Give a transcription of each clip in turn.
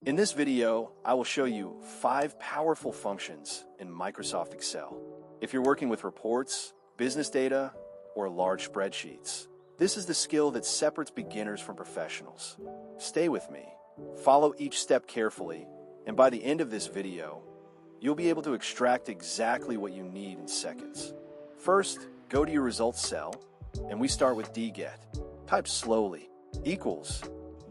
In this video, I will show you 5 powerful functions in Microsoft Excel. If you're working with reports, business data, or large spreadsheets, this is the skill that separates beginners from professionals. Stay with me, follow each step carefully, and by the end of this video, you'll be able to extract exactly what you need in seconds. First, go to your results cell, and we start with DGET. Type slowly, equals,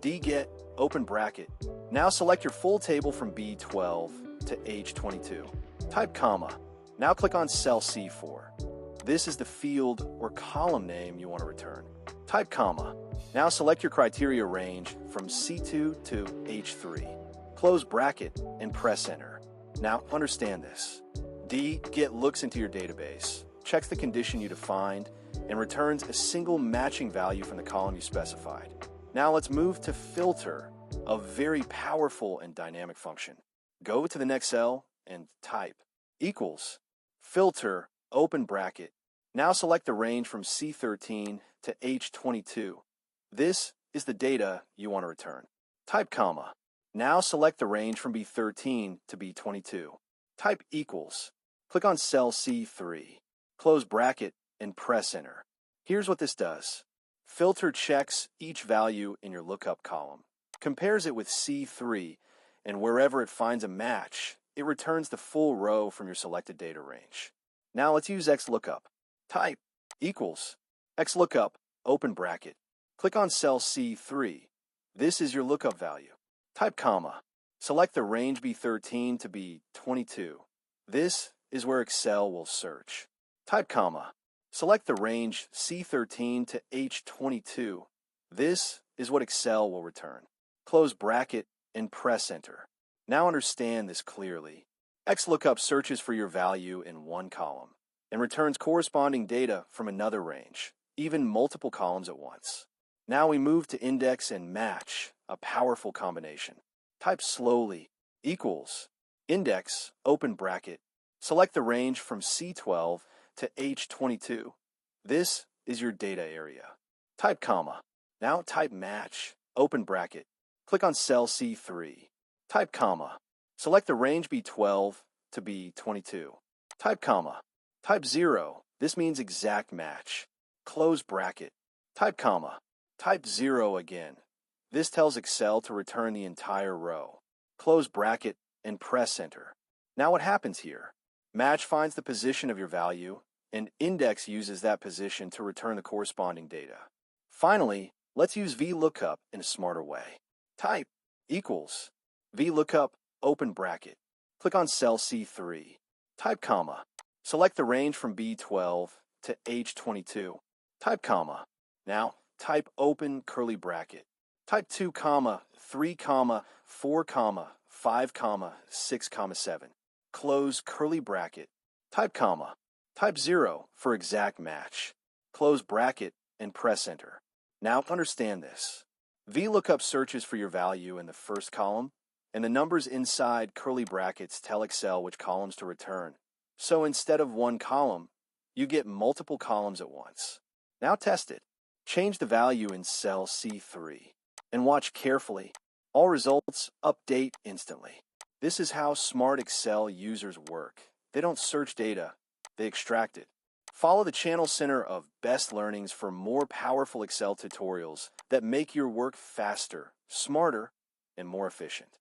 DGET, open bracket. Now select your full table from B12 to H22. Type comma. Now click on cell C4. This is the field or column name you want to return. Type comma. Now select your criteria range from C2 to H3. Close bracket and press enter. Now understand this. DGET looks into your database, checks the condition you defined, and returns a single matching value from the column you specified. Now let's move to filter, a very powerful and dynamic function. Go to the next cell and type equals, filter, open bracket. Now select the range from C13 to H22. This is the data you want to return. Type comma. Now select the range from B13 to B22. Type equals. Click on cell C3. Close bracket and press enter. Here's what this does. Filter checks each value in your lookup column, compares it with C3, and wherever it finds a match, it returns the full row from your selected data range. Now let's use XLOOKUP. Type equals, XLOOKUP, open bracket. Click on cell C3. This is your lookup value. Type comma. Select the range B13 to B22. This is where Excel will search. Type comma. Select the range C13 to H22. This is what Excel will return. Close bracket and press enter. Now understand this clearly. XLOOKUP searches for your value in one column and returns corresponding data from another range, even multiple columns at once. Now we move to index and match, a powerful combination. Type slowly, equals, index, open bracket. Select the range from C12 to H22. This is your data area. Type comma. Now type match, open bracket. Click on cell C3. Type comma. Select the range B12 to B22. Type comma. Type 0. This means exact match. Close bracket. Type comma. Type 0 again. This tells Excel to return the entire row. Close bracket and press enter. Now what happens here? Match finds the position of your value, and index uses that position to return the corresponding data. Finally, let's use VLOOKUP in a smarter way. Type equals, VLOOKUP, open bracket. Click on cell C3. Type comma. Select the range from B12 to H22. Type comma. Now type open curly bracket. Type 2 comma, 3 comma, 4 comma, 5 comma, 6 comma 7. Close curly bracket. Type comma. Type 0 for exact match. Close bracket and press enter. Now understand this. VLOOKUP searches for your value in the first column, and the numbers inside curly brackets tell Excel which columns to return. So instead of one column, you get multiple columns at once. Now test it. Change the value in cell C3 and watch carefully. All results update instantly. This is how smart Excel users work. They don't search data, they extract it. Follow the channel center of Best Learnings for more powerful Excel tutorials that make your work faster, smarter, and more efficient.